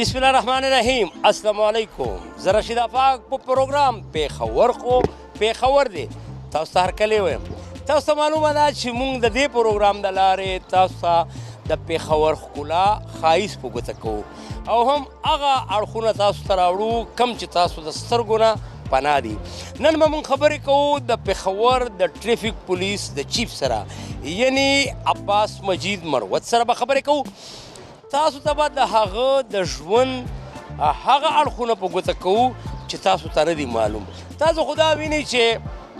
بسم الله الرحمن الرحیم. السلام علیکم. زه رشید افاق په پروګرام پیښور خو پیښور دی تاسو ته هرکلی وایم. تاسو ته معلومه ده چې موږ د دې پروګرام د لارې تاسو ته د پیښور ښکلا ښایست په ګوته کوو او هم هغه اړخونه تاسو ته راوړو کوم چې تاسو د سترګو نه پناه دي. نن به موږ خبرې کوو د پیښور د ټریفک پولیس د چیف سره یعنی عباس مجید مروت سره به خبرې کوو. تاسو ته به د هغه د ژوند هغه اړخونه په ګوته کوو چې تاسو ته نه دي معلوم. تاسو خو دا وینئ چې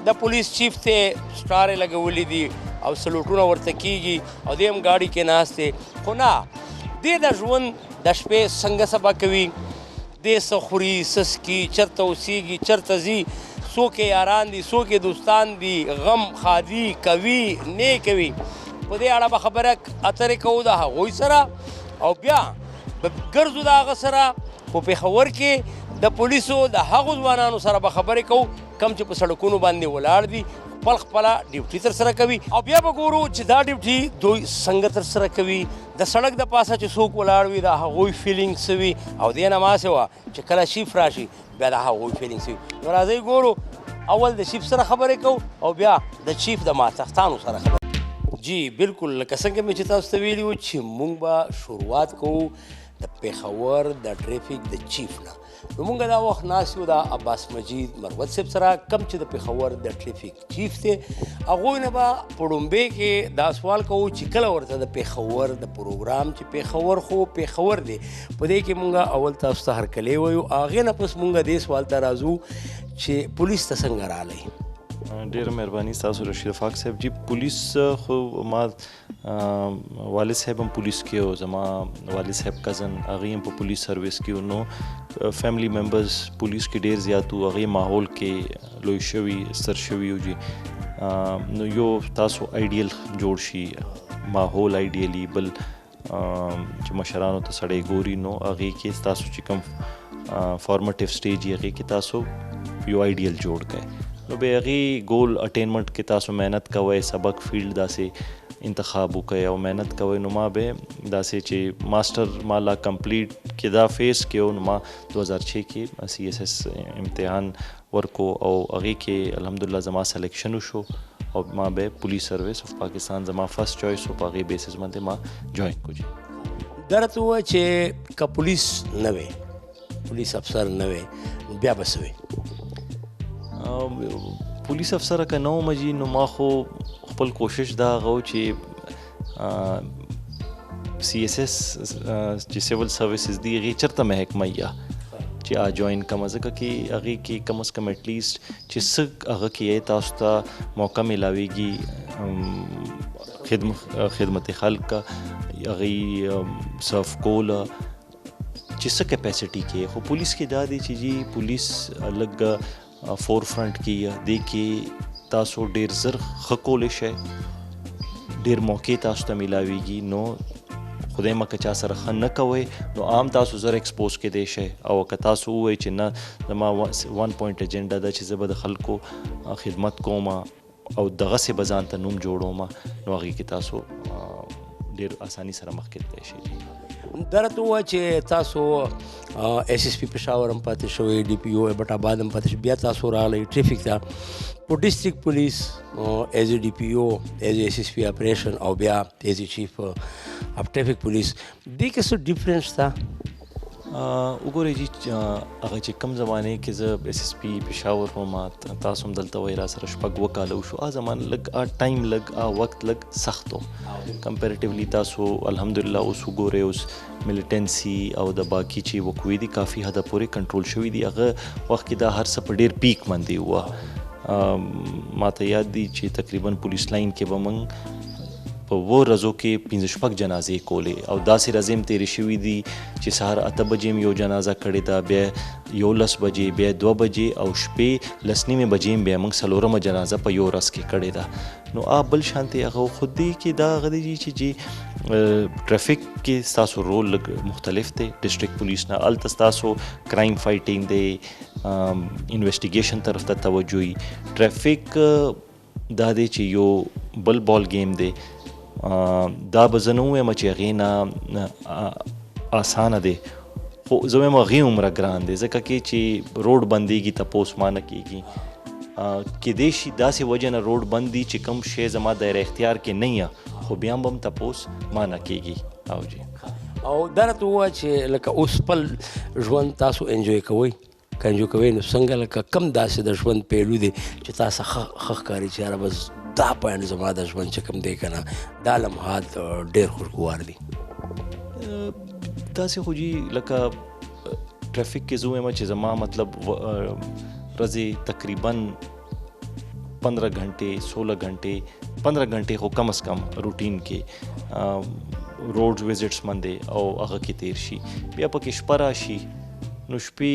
د پولیس چیف ته سټارې لګولې دي او سلوټونه ورته کیږي او دی هم ګاډي کې ناست دی، خو نه دی د ژوند د شپې څنګه سبا کوي، دی څه خوري، څه څکي، چېرته اوسېږي، چېرته ځي، څوک یې یاران دي، څوک یې دوستان دي، غم ښادي کوي نه کوي. په دې اړه به خبره اترې کوو د هغوی سره او بیا به ګرځو د هغه سره په پیښور کې د پولیسو د هغو ځوانانو سره به خبرې کوو کوم چې په سړکونو باندې ولاړ دي، خپل خپله ډیوټي ترسره کوي او بیا به ګورو چې دا ډیوټي دوی څنګه ترسره کوي. د سړک د پاسه چې څوک ولاړ وي د هغوی فیلینګ څه وي او دې نه ماسې وه چې کله چیف راشي بیا د هغوی فیلینګ څه وي. نو راځئ ګورو اول د چیف سره خبرې کوو او بیا د چیف د ماتختانو سره خبرې. جی بالکل لکه څنګه مې چې تاسو ته ویلي وو چې موږ به شروعات کوو د پیښور د ټریفک د چیف نه. نو موږ دا وخت ناست یو د عباس مجید مروت صاحب سره کوم چې د پیښور د ټریفک چیف دی. هغوی نه به په ړومبۍ کې دا سوال کوو چې کله ورته د پیښور د پروګرام چې پیښور خو پیښور دی په دې کې موږ اول تاسو ته هرکلی وایو، هغې نه پس موږ دې سوال ته راځو چې پولیس ته څنګه راغلی. ډېره مهرباني ستاسو رشید افاق صاحب. جی پولیس خو ما والد صاحب هم پولیس کې و، زما والد صاحب کزن هغې هم په پولیس سروس کې و، نو فیملی ممبرز پولیس کې ډېر زیات وو، هغې ماحول کې لوی شوي ستر شوي وو. جی نو یو تاسو آیډیل جوړ شي ماحول آیډیلي، بل چې مشرانو ته سړی ګوري نو هغې کې تاسو چې کوم فارمټیو سټیج یې هغې کې تاسو یو آیډیل جوړ کړئ. نو بیا هغې ګول اټینمنټ کې تاسو محنت کوئ، سبق فیلډ داسې انتخاب وکړئ او محنت کوئ. نو ما به داسې چې ماسټر ما لا کمپلیټ کې دا فیس کې نو ما 2006 کې سی ایس ایس امتحان ورکو او هغې کې الحمدلله زما سلیکشن وشو او ما به پولیس سروس اف پاکستان زما فرست چویس و په هغې بیسس باندې ما جوین کړو. دا راته ووایه چې که پولیس نه وې، پولیس افسر نه وې، بیا به څه وې؟ پولیس افسره که نه وم جي نو ما خو خپل کوشش دا هغه و چې سی ایس ایس چې سیول سروسز دي هغې چېرته محکمه یا چې جوین کړمه، ځکه چې هغې کې کم از کم ایټ لیسټ چې څه هغه کې تاسو ته موقع میلاویږي خدمت خلق هغې صرف کول چې څه کیپیسټي کې. خو پولیس کې دا دی چې جي پولیس لږ فور فرنٹ کې دې کې تاسو ډېر زر ښه کولی شئ، ډېر موقع تاسو ته میلاویږي. نو خدای مکه چا سره ښه نه کوئ نو عام تاسو زر ایکسپوز کیدی شئ او که تاسو ووایئ چې نه زما ون پوینټ ایجنډا ده چې زه به د خلکو خدمت کوم او دغسې به ځان ته نوم جوړوم نو هغې کې تاسو ډېر اساني سره مخکې تللی شئ. دا راته ووایه چې تاسو ایس ایس پي پېښور هم پاتې شوی، ډي پي او ایبټ آباد هم پاتې شوی، بیا تاسو راغلی ټریفک ته په ډسټرکټ پولیس ایز ا ډي پي او ایز ایس ایس پي اپریشن او بیا ایز ا چیف اف ټریفک پولیس. دې کې څه ډفرنس شته؟ وګورئ جي هغه چې کم زمانې کې زه ایس ایس پي پېښور وم، تاسو هم دلته وایي را سره شپږ 2 کاله وشو. زمانه لږ ټایم لږ وخت لږ سخت و کمپیریټیولی. تاسو الحمدلله اوس وګورئ اوس ملیټنسي او د باقي چې وقوې دي کافي حده پورې کنټرول شوي دي. هغه وخت کې دا هر څه په ډېر پیک باندې وه. ماته یاد دي چې تقریبا پولیس لاین کې به موږ په 2 ورځو کې 5-6 جنازې کولې او داسې ورځې هم تېرې شوي دي چې سهار 8 بجې هم یو جنازه کړې ده، بیا 11 بجې، بیا 2 بجې او شپې 10:30 بجې هم بیا موږ 4مه جنازه په یو ورځ کې کړې ده. نو بل شانتې هغه خود دی کې دا هغه دی چې ټرافیک کې ستاسو رول لږ مختلف دی ډسټرکټ پولیس نه. هلته ستاسو کرایم فایټینګ دی، انویسټیګیشن طرف ته توجه وي. ټرافیک دا دی چې یو بل بال گیم دی. دا به زه نه ووایم چې هغې نه اسانه دی، خو زه وایم هغې عمره ګران دی ځکه کې چې روډ بندېږي تپوس ما نه کېږي کیدای شي داسې وجه نه روډ بند دي چې کوم شی زما دایره اختیار کې نه یم خو بیا هم تپوس ما نه کېږي او جی او دا راته ووایه چې لکه اوس خپل ژوند تاسو انجوی کوئ که انجوی کوئ نو څنګه لکه کم داسې د ژوند پهلو دی چې تاسو ښه ښکاري چې یاره بس دا پوینټ زما د ژوند چې کوم دی که نه دا لمحات ډېر خوشګوار دي داسې خو جي لکه ټرافیک کې زه وایم چې زما مطلب ورځې تقریبا 15 घंटे 16 घंटे 15 घंटे خو کم از کم روټین کې روډ وزټس باندې او هغه کې تیر شي بیا پکې شپه راشي نو شپې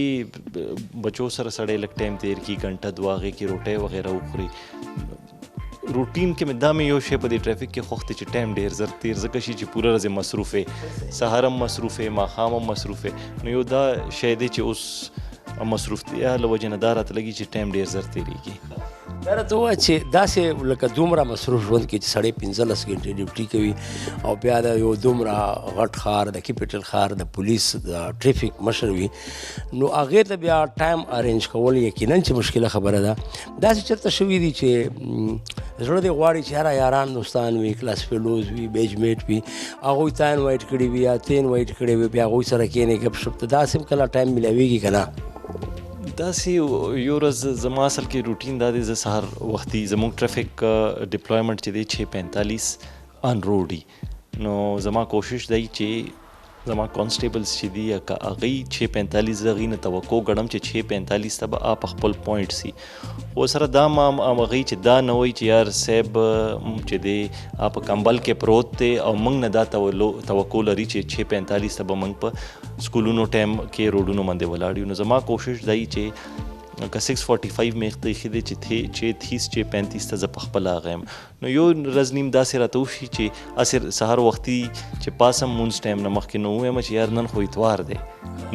بچو سره سړی لږ ټایم تیر کړي ګنټه دوه هغې کې روټۍ وغیره وخوري روټین کې مې دا مې یو شی په دې ټرافیک کې خوښ دی چې ټایم ډېر زر تیر ځکه شي چې پوره ورځ مصروف یې سهار هم مصروف یې ماښام هم مصروف یې نو یو دا شی دی چې اوس مصروفتیا له وجې نه دا راته لګي چې ټایم ډېر زر تېرېږي دا راته ووایه چې داسې لکه دومره مصروف ژوند کې چې سړی 15 ګنټې ډیوټي کوي او بیا د یو دومره غټ ښار د کیپیټل ښار د پولیس د ټریفک مشر وي نو هغې ته بیا ټایم ارینج کول یقینا چې مشکله خبره ده داسې چېرته شوي دي چې زړه دې غواړي چې هره یاران دوستان وي کلاس فیلوز وي بیچ میټ وي هغوی تا انوایټ کړي وي یا ته انوایټ کړی وي بیا هغوی سره کښېنې ګپ شپ ته داسې هم کله ټایم میلاویږي که نه داسې یو ورځ زما اصل کې روټین دا دی زه سهار وختي زموږ ټرافیک ډپلایمنټ چې دی 6:45 آن روډ وي نو زما کوشش دی چې زما کانسټیبلز چې دي یا که هغوی 6:45 زه هغوی نه توقع ګڼم چې 6:45 ته به په خپل پوینټ سي خو سره دا ما هغوی چې دا نه وایي چې یار صاحب چې دی په کمبل کې پروت دی او موږ نه دا توقع لري چې 6:45 ته به موږ په سکولونو ټایم کې روډونو باندې ولاړ یو نو زما کوشش دی چې که 6:45 مې ایښی دی چې 6:35 ته زه په خپله هغه یم نو یو ورځ نیم داسې راته وشي چې هسې سهار وختي چې پاسم مونځ ټایم نه مخکې نو ووایم چې یار نن خو اتوار دی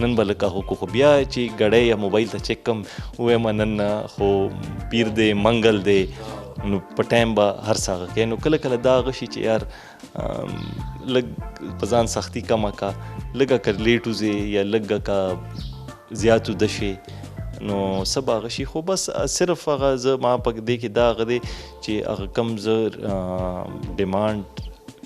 نن به لکه خو بیا چې ګړی یا موبایل ته چیک کم ووایم نن خو پیر دی منګل دی نو په ټایم به هر څه هغه کوي نو کله کله دا هغه شي چې یار لږ په ځان سختي کمه کا لږه که لیټ وځې یا لږه که زیات وده شي نو څه به هغه شي خو بس صرف هغه زه ما په دې کې دا هغه دی چې هغه کم زه ډیمانډ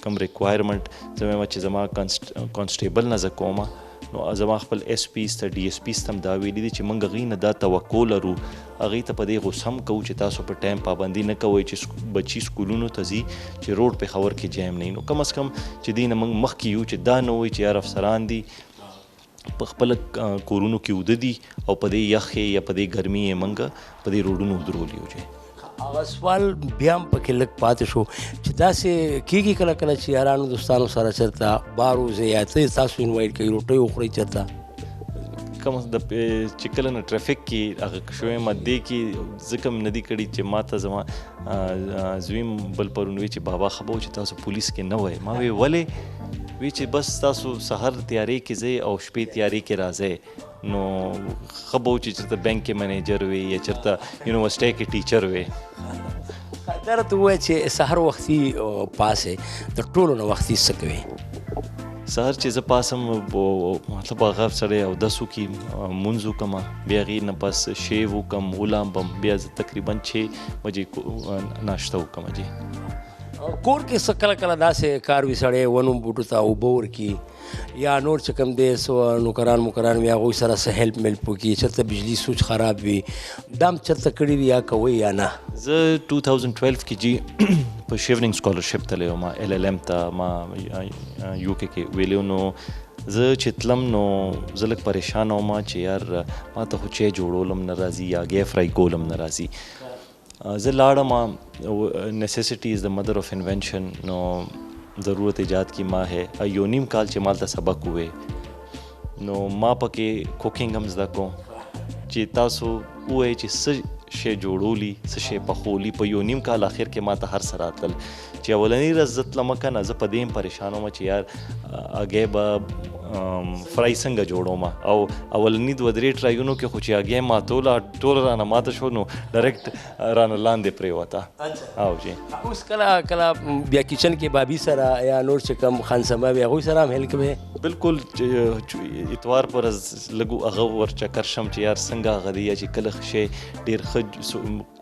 کم ریکوایرمنټ زه وایم چې زما کانسټیبل نه زه کومه نو زما خپل ایس پیز ته ډي ایس پیز ته هم دا ویلي دي چې موږ هغوی نه دا توقع لرو هغوی ته په دې غوسه هم کوو چې تاسو په ټایم پابندي نه کوئ چې بچي سکولونو ته ځي چې روډ پېښور کې جایم نه وي نو کم از کم چې دوی نه موږ مخکې یو چې دا نه وایي چې یار افسران دي په خپل کورونو کې اوده دي او په دې یخې یا په دې ګرمي یې موږ په دې روډونو ودرولي وو هغه سوال بیا هم پکې لږ پاتې شو چې داسې کېږي کله کله چې یارانو دوستانو سره چېرته بار وځئ یا ته تاسو انوایټ کوي روټۍ وخورئ چېرته کوم چې کله نه ټرافیک کې هغه شوی یم دې کې زه کوم نه دي کړي چې ما ته زما زویم بل پرون وی چې بابا خبر چې تاسو پولیس کې نه وای ما وی ولې وی چې بس تاسو سحر تیاری کې ځئ او شپې تیاری کې راځئ نو ښه به و چې چېرته بینک کې منیجر وي یا چېرته یونیورسټۍ کې ټیچر وي دا راته ووایه چې سحر وختي پاسې د ټولو نه وختي څه کوې سهار چې زه پاسم مطلب هغه سړی اودس وکړي مونځ وکړم بیا هغې نه پس شیو وکړم ولامبم بیا زه تقریبا 6 بجې ناشته وکړم جی کور کې څه کله کله داسې کار وي سړی ونو بوټو ته اوبه ورکړي یا نور چې کوم دی څه نوکران مکران وي هغوی سره څه هیلپ میلپ وکړي چېرته بجلي سوچ خراب وي دا هم چېرته کړي دي یا کوئ یا نه زه 2012 کې جی په شیورنګ سکالرشپ تللی وم LLM ته ما UK کې ویلی نو زه چې تلم نو زه لږ پریشانه وم چې یار ما ته خو چای جوړولم نه راځي یا ګی فرای کولم نه راځي زه لاړم نیسیسٹی از د مدر آف انوینشن نو ضرورت ایجاد کی ماں ہے یو نیم کال چې مال ته سبق ووې نو ما پکې کوکینګ هم زده کوم چې تاسو ووایئ چې څه شی جوړولی څه شی پخولی په یو نیم کال اخر کې ما ته هر څه راتلل چې اولنی ورځ زه تلمه که نه، زه په دې هم پریشان وم چې یار هګۍ به فرای څنګه جوړوم، او اولني 2-3 ټرایونو کې خو چې هګۍ ماتوله ټوله رانه ماته شو، نو ډایرکټ رانه لاندې پرېوته. او جی اوس کله کله بیا کچن کې بابي سره یا نور چې کوم خانسما وي هغوی سره هم هیل کوې؟ بالکل اتوار پر ورځ لږ هغه ور چکر شم چې یار څنګه هغه دی، یا چې کله شی ډېر ښه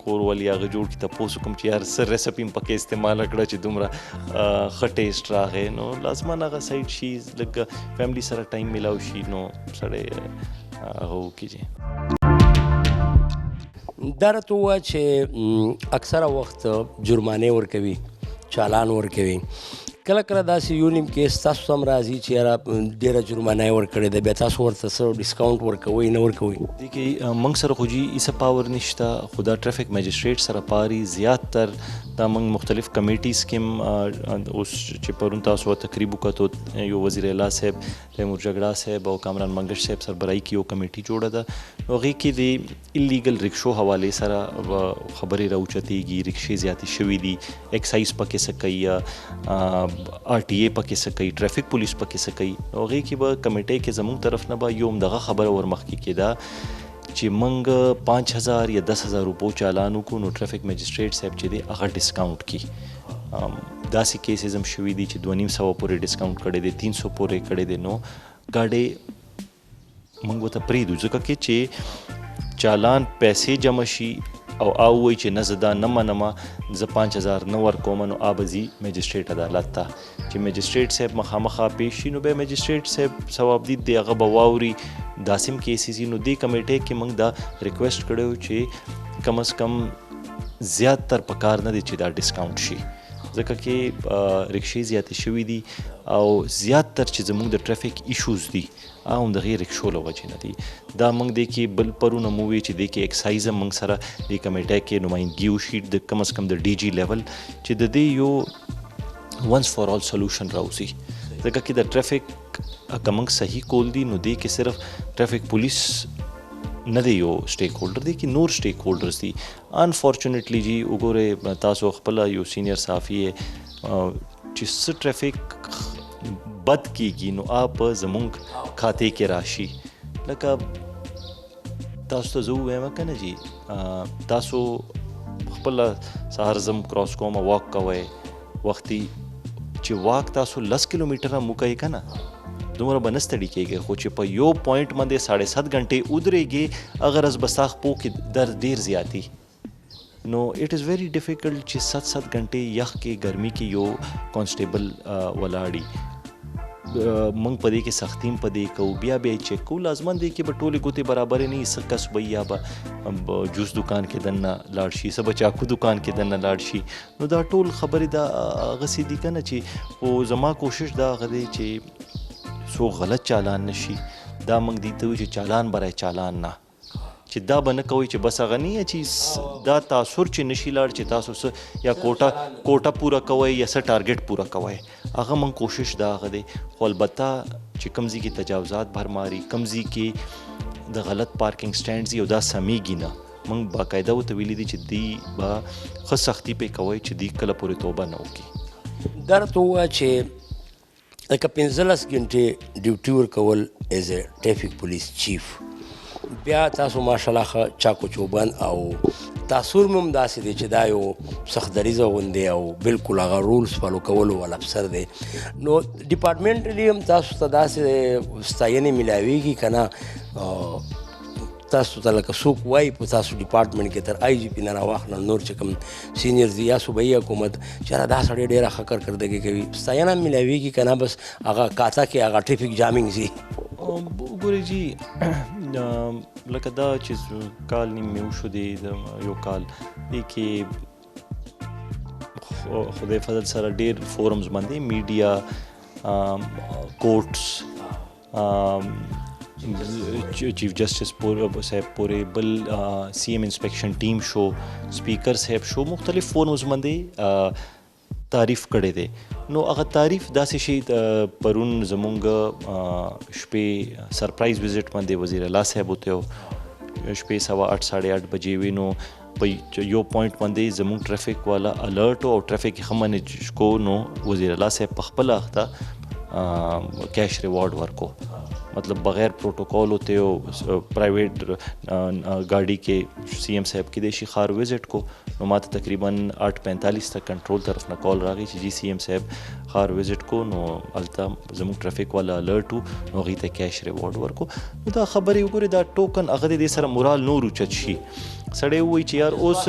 کور ولې هغه جوړ کړي، تپوس وکړم چې یار څه ریسپي م پکې استعمال کړه چې دومره ښه ټیسټ راغی. نو لازمان هغه سایډ شي لږ فیملی سره ټایم میلاو شي، نو سړی هغه وکړي. دا راته ووایه چې اکثره وخت جرمانې ورکوي، چالان ورکوي، کله کله داسې یو نیم کیس تاسو هم راځي چې یاره ډېره جرمانه یې ورکړې ده، بیا تاسو ورته څه ډسکاونټ ورکوئ نه ورکوئ؟ دې کې موږ سره خو جي هیڅ پاور نشته، خو دا ټرافیک میجسټریټ سره پاري زیاتر دا موږ مختلف کمیټیز کې اوس چې پرون تاسو تقریب وکتو، یو وزیر اعلی صاحب، تیمور جګړه صاحب او کامران منګش صاحب سربراهي کې یو کمیټي جوړه ده، نو هغې کې د اللیګل رکشو حوالې سره خبرې راوچتېږي، رکشې زیاتې شوي دي، ایکسایز پکې څه کوي، RTA پکې څه کوي، ټرافیک پولیس پکې څه کوي. هغې کې به کمیټۍ کې زموږ طرف نه به یو همدغه خبره ورمخکې کېده چې موږ 5000 یا 10,000 روپو چالان وکړو، نو ټرافیک میجسټریټ صاحب چې دی هغه ډسکاونټ کړي. داسې کیسز هم شوي دي چې 2,500 پورې ډسکاونټ کړی دی، 300 پورې کړی دی. نو ګاډۍ موږ ورته پرېږدو ځکه کې چې چالان پیسې جمع شي او وایي چې نه زه دا نه منم، زه 5,000 نه ورکوم، نو به ځي میجسټریټ عدالت ته چې میجسټریټ صاحب مخامخا پیش شي، نو بیا میجسټریټ صاحب ثوابدید دی هغه به واوري. داسې هم کیسز دي. نو دې کمیټۍ کې موږ دا ریکویسټ کړی و چې کم از کم زیاتر په کار نه دی چې دا ډسکاونټ شي، ځکه کې رکشې زیاتې شوي دي او زیاتر چې زموږ د ټرافیک ایشوز دي هم د غیر رکشو له وجې نه دي. دا موږ دې کې بل پرونه مو وی چې دې کې ایکسایز هم موږ سره دې کمیټۍ کې نمایندګي وشي د کم از کم د DG لیول، چې د دې یو ونس فار آل سولوشن راوځي، ځکه کې د ټرافیک که موږ صحیح کول دي، نو دې کې صرف ټرافیک پولیس نه دی یو سټیک هولډر، دی کې نور سټیک هولډرز دي. انفارچونیټلی جی وګورئ تاسو خپله یو سینیر صحافي چې څه ټرافیک بد کیږي، نو په زموږ خاطې کې راشي. لکه تاسو ته زه ووایم که نه جی، تاسو خپله سهار زم کراس کوم واک کوئ، وختي چې واک تاسو 10 کیلومیټره مو کوئ که نه، دومره به نه ستړي کېږئ، خو چې په یو پوینټ باندې 7.5 غنټې ودرېږئ، هغه ورځ به ستا خپو کې درد ډېر زیاتي. نو اټ از ویری ډیفیکلټ چې 7 غنټې یخ کې ګرمي کې یو کانسټیبل ولاړي. موږ په دې کې سختي هم په دې کوو، بیا یې چیک کوو، لازمن دی کې به ټولې ګوتې برابرې نه وي، څه کس به یا به جوس دکان کې دننه لاړ شي، څه به چاکو دکان کې دننه لاړ شي. نو دا ټول خبرې دا هغسې دي که نه چې خو زما کوشش دا هغه دی چې څوک غلط چالان نشي. دا موږ دې ته وایو چې چالان برای چالان نه، چې دا به نه کوئ چې بس هغه نه چې دا تاثر چې نشي لاړ چې تاسو څه یا کوټه پوره کوئ یا څه ټارګیټ پوره کوئ، هغه موږ کوشش دا هغه دی. خو البته چې کوم ځای کې تجاوزات بھرماري، کوم ځای کې د غلط پارکینګ سټینډز یو دا سمیږي نه، موږ باقاعده ورته ویلي دي چې دی به ښه سختي پې کوئ چې دی کله پورې توبه نه وکړي. دا راته ووایه چې لکه 15 غنټې ډیوټي ورکول ایز ا ټرافیک پولیس چیف، بیا تاسو ماشاءالله ښه چاکو چوبند او تاثر مې هم داسې دی چې دا یو سختدریزه غوندې او بالکل هغه رولز فالو کولو والا افسر دی. نو ډپارټمنټلی هم تاسو ته داسې ستاینې میلاویږي که نه؟ تاسو ته لکه څوک وایي په تاسو ډپارټمنټ کې تر IGP نه راواخله نور چې کوم سینیرز دي یا صوبایي حکومت چې دا سړی ډېره ښه کارکردګي کوي، ستاینه هم میلاویږي که نه بس هغه کاته کې هغه ټریفک جامینګ ځي؟ وګورئ جی، لکه دا چې کال نیم مې وشو دی، یو کال دی کې خدای فضل سره ډېر فورمز باندې میډیا، کورټس، چیف جسټس صاحب پورې، بل CM انسپیکشن ټیم شو، سپیکر صاحب شو، مختلف فورمز باندې تعریف کړی دی. نو هغه تعریف داسې شي پرون زمونږ شپې سرپرایز وزټ باندې وزیر اعلی صاحب وته شپې 8:30 بجې وي، نو په یو پوینټ باندې زموږ ټرافیک والا الرټ او ټرافیک ښه منیج کو نو وزیر الله صاحب په خپله اخته کیش ریوارډ ورکو مطلب بغیر پروتوکول ہوتے ہو پرائیویٹ گاڑی کے سی ایم صاحب کی دیشی خار وزٹ کو نو ماته تقریباً 8:45 تک کنټرول طرف نه کال راغی چې جی سی ایم صاحب خار وزٹ کو نو الته زموږ ټرافیک والا الرټ نو غیته کیش ریوارډ ورکو نو دا خبرې وګوري دا ټوکن هغه دې سره مورال نور اوچت شي سړی وایي چې یار اوس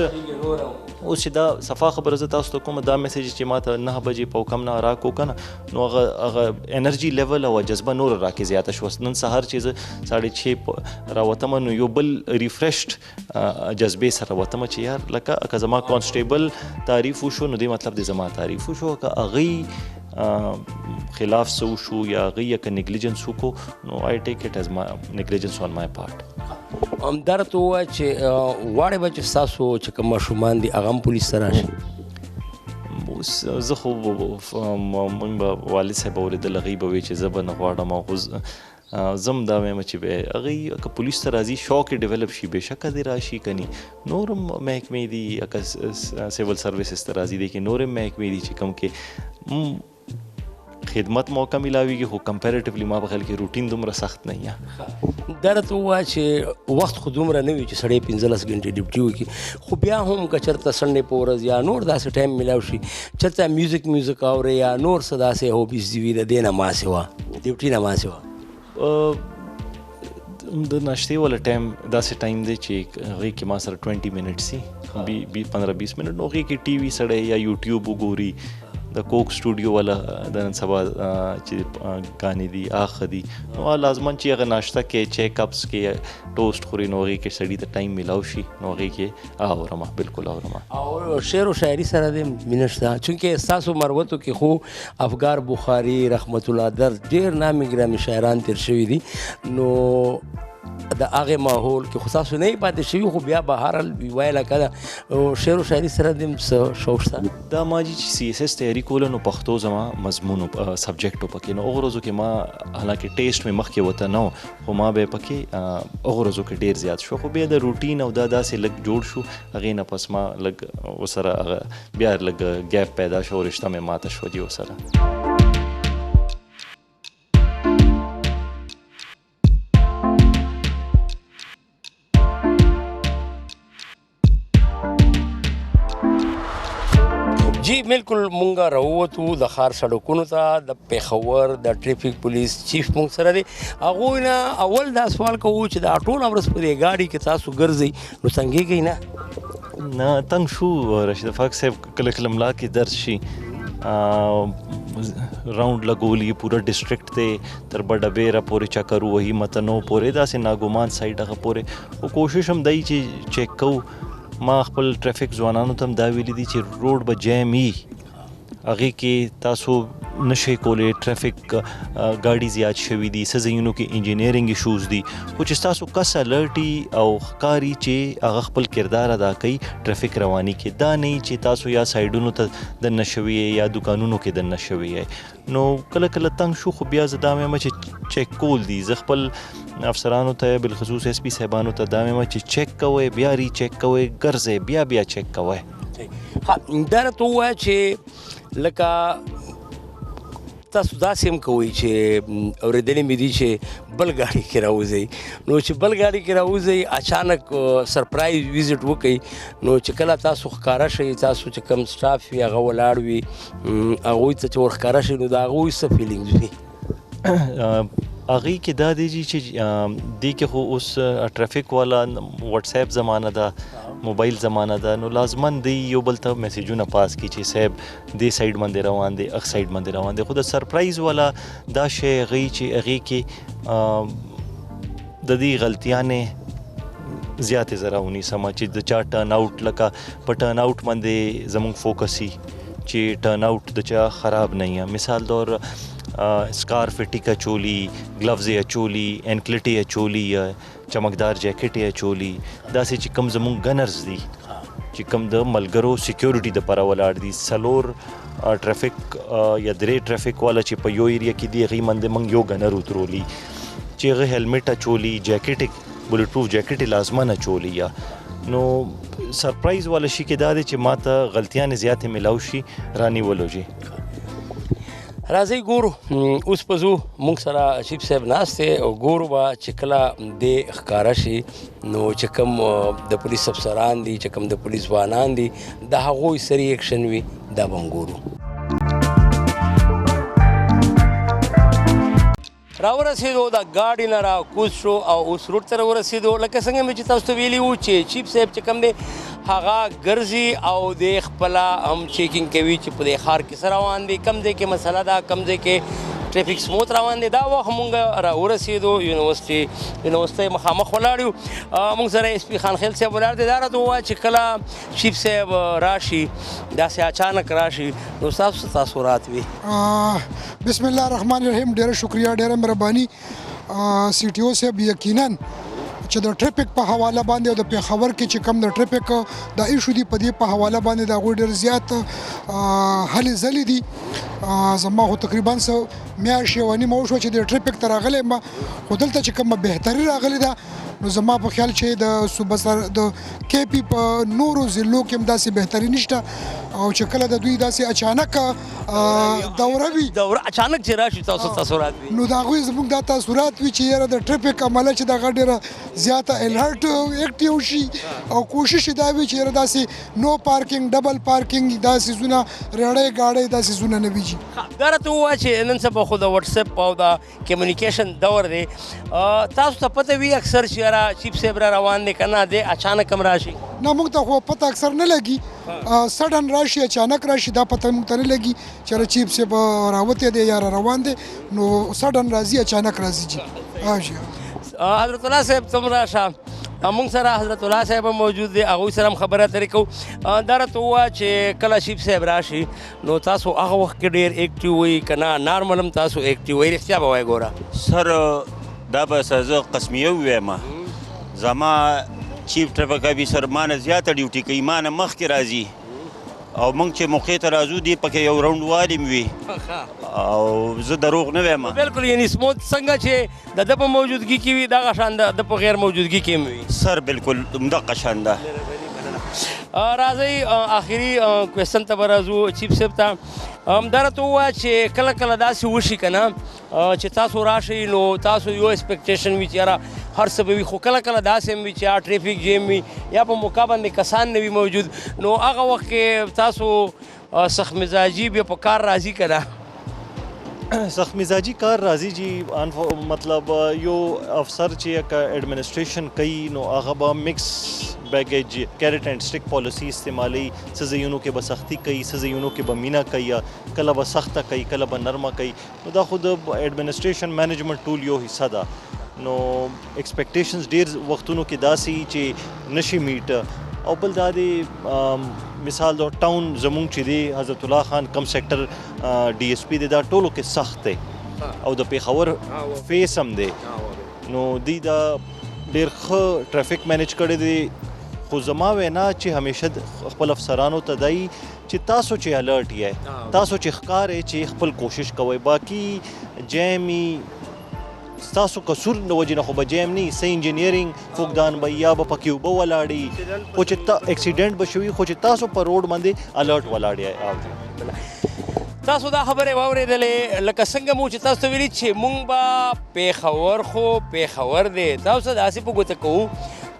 چې دا صفا خبره زه تاسو ته کومه دا میسیج چې ماته 9 بجې په کم نه راکو کنه نو هغه انرژي لیول او جذبه نور راکې زیاته شو نن سهار چې زه 6:30 راوتم نو یو بل ریفریشډ جذبه سره وتم چې یار لکه که زما کانسټیبل تعریف وشو نو دې مطلب د زما تعریف وشو که هغه خلاف سو شو یا هغه یک نیګلیجنس وکړو نو آی ټیک اټ از مای نیګلیجنس آن مای پارت درته ووایه چې غواړئ به چې ستاسو چې کوم ماشومان دي هغه هم پولیس ته راشي اوس زه خو مونږ به والد صاحب اورېدل هغوی به وایي چې زه به نه غواړم او زم دا وایم چې به هغوی که پولیس ته راځي شوق یې ډیولپ شي بېشکه دې راشي که نه نور هم محکمې دي که سیول سروسز ته راځي دی کې نور هم محکمې دي چې کوم کې خدمت موقع ملاویږي خو کمپیریټیولی ما په خیال کې روټین دومره سخت نه یا دا راته ووایه چې وخت خو دومره نه وي چې سړی 15 غنټې ډیوټي وکړي خو بیا هم که چېرته سنډې په ورځ یا نور داسې ټایم میلاو شي چېرته میوزیک اورې یا نور څه داسې هوبیز دي وي د دې نه ما سوا ډیوټي نه ما سوا د ناشتې والا ټایم داسې ټایم دی چې هغې کې ما سره 20 منټ سي 15-20 منټ نو هغې کې ټي وي سړی یا یوټیوب وګوري د کوک سټوډیو والا د نن سبا چې غانې دي اخ دي نو لازمن چې هغه ناشته کې چیک اپس کې ټوسټ خوري نو هغې کې سړي ته ټایم میلاو شي نو هغې کې اورمه بالکل اورمه او شعر و شاعري سره دې مینه شته چونکې ستاسو مروتو کې خو افګار بخاري رحمت الله در ډېر نامي ګرامي شاعران تېر شوي دي نو د هغې ماحول کې خو تاسو نه یې پاتې شوي خو بیا به هر ویله که ده شعر و شاعري سره دې څه شوق شته دا ما چې سی ایس ایس تیاري کوله نو پښتو زما مضمون سبجیکټ و پکې نو هغو ورځو کې ما حالانکه ټیسټ مې مخکې ورته نه و خو ما به یې پکې هغو ورځو کې ډېر زیات شو خو بیا د روټین او دا داسې لږ جوړ شو هغې نه پس ما لږ ورسره هغه بیا لږ ګیپ پیدا شو او رشته مې ماته شوه دي ورسره جی بالکل مونږ راووتو د ښار سړکونو ته د پېښور د ټریفک پولیس چیف مونږ سره دی هغوی نه اول دا سوال کوو چې دا ټوله ورځ په دې ګاډي کې تاسو ګرځئ نو تنګېږئ نه تنګ شو رشید افاق صاحب کله کله ملا کې درد شي راؤنڈ لګولی پورا ډسټرکټ دی تر بډبیره پورې چکر وهي متنو پورې داسې ناګومان سایډ هغه پورې خو کوشش هم دی چې چیک کوو ما خپل ټرافیک ځوانانو ته هم دا ویلي دي چې روډ به جیم وي هغې کې تاسو نشئ کولی ټرافیک ګاډي زیات شوي دي څه ځایونو کې انجینیرنګ ایشوز دي خو چې ستاسو کس الرټي او ښکاري چې هغه خپل کردار ادا کوي ټرافیک رواني کې دا نه چې تاسو یا سایډونو ته دننه شوي یا دکانونو کې دننه شوي نو کله کله تنګ شو خو بیا زه دا وایم چې چیک کول دي زه خپل افسرانو ته بالخصوص ایس پی صاحبانو ته دا وایم چې چیک کوئ بیا ری چیک کوئ ګرځئ بیا چیک کوئ دا راته ووایه چې لکه تاسو داسې هم کوئ چې اورېدلې مې دي چې بل ګاډي کې راوځئ نو چې بل ګاډي کې راوځئ اچانک سرپرایز ویزټ وکړئ نو چې کله تاسو ښکاره شئ تاسو چې کوم سټاف وي هغه ولاړ وي هغوی ته چې ورښکاره شئ نو د هغوی څه فیلینګز وي هغې کې دا دی چې دې کې خو اوس ټرافیک والا واټس اپ زمانه ده موبایل زمانه ده نو لازمن دی یو بل ته میسیجونه پاس کړي چې صاحب دې سایډ باندې روان دی اغ سایډ باندې روان دی خو د سرپرایز والا دا شی هغې چې هغې کې د دې غلطیانې زیاتې زره ونیسم چې د چا ټرن آوټ لکه په ټرن آوټ باندې زموږ فوکس وي چې ټرن آوټ د چا خراب نه وي مثال طور स्कार्फ टिक अचोली ग्लव्स अचोली एनक्लेट अचोली चमकदार जैकेट अचोली दासे چې کوم زموږ ګنرز دي چې کوم د ملګرو سکیورټي د پاره ولاړ دي سلور ټرافیک یا درې ټرافیک والا چې په یو ایریا کې دی غي مند منګ یو ګنر وترولي چې غي هلمټ اچولی جیکټ بولټ پروف جیکټ لازمن اچولی یا نو سرپرایز والا شي کې دا دی چې ما ته غلطیانې زیاتې میلاو شي رانیولو جي. راځئ ګورو اوس به ځو موږ سره شیف صاحب ناست دی او ګورو به چې کله دې ښکاره شي نو چې کوم د پولیس افسران دي چې کوم د پولیس ځوانان دي د هغوی سری ایکشن وي دا به هم ګورو. راورسېدو د گاډي نه راکوز شو او اوس روډ ته راورسېدو لکه څنګه مې چې تاسو ته ویلي وو چې چیف صاحب چې کوم دی هغه ګرځي او د خپله هم چیکینګ کوي چې په دې ښار کې څه روان دي کوم ځای کې مسله ده کوم ځای کې ټریفک سموت روان دی. دا وخت مونږ راورسېدو یونیورسټۍ مخامخ ولاړ یو مونږ سره ایس پي خان خیل صاحب ولاړ دی. دا راته ووایه چې کله شیف صاحب راشي داسې اچانک راشي نو ستاسو څه تاثرات وي؟ بسم الله الرحمن الرحیم. ډېره شکریه ډېره مهرباني سی ټي او صاحب. یقینا چې د ټریفک په حواله باندې او د پیښور کې چې کم د ټریفک د ایشو دی په دې په حواله باندې د هغوی ډېر زیات هلې ځلې دي. زما خو تقریبا میاشت یوه نیمه وشوه چې د ټریفک ته راغلی یم خو دلته چې کومه بهتري راغلې ده نو زما په خیال چې د صوبه د کے پي په نورو ضلعو کې هم داسې بهتري نشته او چې کله د دوی داسې اچانک دوره وي اچانک چې راشي تاسو تاثرات وي نو د هغوی زموږ دا تاثرات وي چې یاره د ټریفک عمله چې دغه ډېره زیاته الرټ ایکټیو شي او کوشش یې دا وي چې یاره داسې نو پارکینګ ډبل پارکینګ دا څیزونه رړۍ ګاډۍ دا څیزونه نه وي جي. دا راته ووایه چې نن سبا خو د وټساپ او د کمیونیکیشن دور دی تاسو ته پته وي اکثر چې یاره چیف صاحب را روان دی که نه دی اچانک هم راشي؟ نه موږ ته خو پته اکثر نه لګي سډن راشي اچانک راشي دا پته موږ ته نه لګي چې چیف صاحب راوتی دی یا روان دی نو سډن راځي اچانک راځي جي. حضرت الله صاحب تم راشه موږ سره حضرت الله صاحب موجود دی هغوی سره هم خبره اترې کوو. دا راته ووایه چې کله شیف صاحب راشي نو تاسو هغه وخت کې ډېر ایکټیو وئ که نه نارمل هم تاسو ایکټیو وئ؟ رښتیا به وایې ګوره سر دا به زه قسمیه ووایم زما چیف ټریفک افیسر ما نه زیاته ډیوټي کوي ما نه مخکې راځي او موږ چې موقع ته راځو دی پکې یو راوند والي م وي او زه دروغ نه وایم بالکل یعنی سموت څنګه چې د ده په موجودګي کې وي دغه شان د په غیر موجودګي کې هم وي سر بالکل همدغه شان ده. راځئ آخري کوېسچن ته به راځو چیف صاحب ته. دا راته ووایه چې کله کله داسې وشي که نه چې تاسو راشئ نو تاسو یو ایکسپیکټیشن وي چې یاره هر څه به وي خو کله کله داسې هم وي چې ټریفک جیم وي یا په موقع باندې کسان نه وي موجود نو هغه وخت کې تاسو سخت مزاجي بیا په کار راځي که نه؟ سخت مزاجي کار راځي جی مطلب یو افسر چې ایڈمنسټریشن کوي نو هغه به مکس بیګیج کیرټ اینڈ سټیک پالیسی استعمالوي څه ځایونو کې به سختي کوي څه ځایونو کې به مینه کوي کله به سخته کوي کله به نرمه کوي نو دا خو د ایڈمنسټریشن مینجمنټ ټول یو حصه ده نو ایکسپیکټیشنز ډېر وختونو کې داسې چې نشي میټ او بل دا دی مثال د ټاون زمونږ چې دی حضرت الله خان کم سیکټر ډي ایس پي دی دا ټولو کې سخت دی او د پیښور فیس هم دی نو دی دا ډېر ښه ټریفک مینیج کړی دی خو زما وینا چې همیشه خپل افسرانو ته دی چې تاسو چې الرټ یې تاسو چې ښکار یې چې خپل کوشش کوئ باقي جیمي ستاسو قصور د وجې نه خو به جیم نه څه انجینیرینګ فقدان به یا به پکې اوبه ولاړي خو چې اکسیډنټ به شوي خو چې تاسو په روډ باندې الرټ ولاړ یې. تاسو دا خبرې واورېدلې لکه څنګه مو چې تاسو ته ویلي چې مونږ به پیښور خو پیښور دی تاسو داسې په ګوته کوو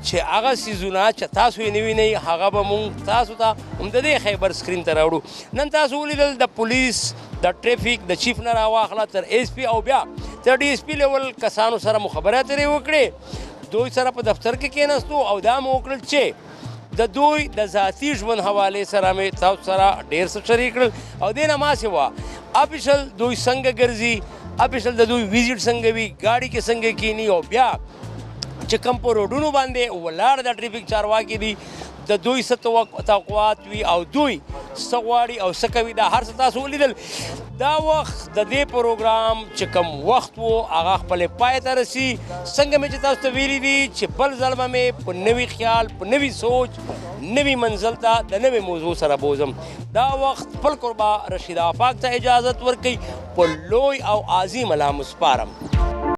چې هغه څیزونه چې تاسو یې نه وینئ هغه به مونږ تاسو ته هم د دې خیبر سکرین ته راوړو. نن تاسو ولیدل د پولیس د ټریفک د چیف نه راواخله تر ایس پي او بیا تر ډي ایس پي لیول کسانو سره مو خبرې اترې وکړې دوی سره په دفتر کې کېناستو او دا مو وکړل چې د دوی د ذاتي ژوند حوالې سره مې تاسو سره ډېر څه شریک کړل او دې نه ما سوا افیشل دوی څنګه ګرځي افیشل د دوی ویزیټ څنګه وي ګاډي کې څنګه کینی او بیا چې کوم په روډونو باندې ولاړ د ټریفک چارواکي دي د دوی څه توقعات وي او دوی څه غواړي او څه کوي دا هر څه تاسو ولیدل. دا وخت د دې پروګرام چې کوم وخت و هغه خپلې پای ته رسي څنګه مې چې تاسو ته ویلي دي چې بل ځل به مې په نوي خیال په نوي سوچ نوي منزل ته د نوې موضوع سره بوزم. دا وخت خپل قربا رشید آفاق ته اجازت ورکوي په لوی او عظیم الله مسپارم.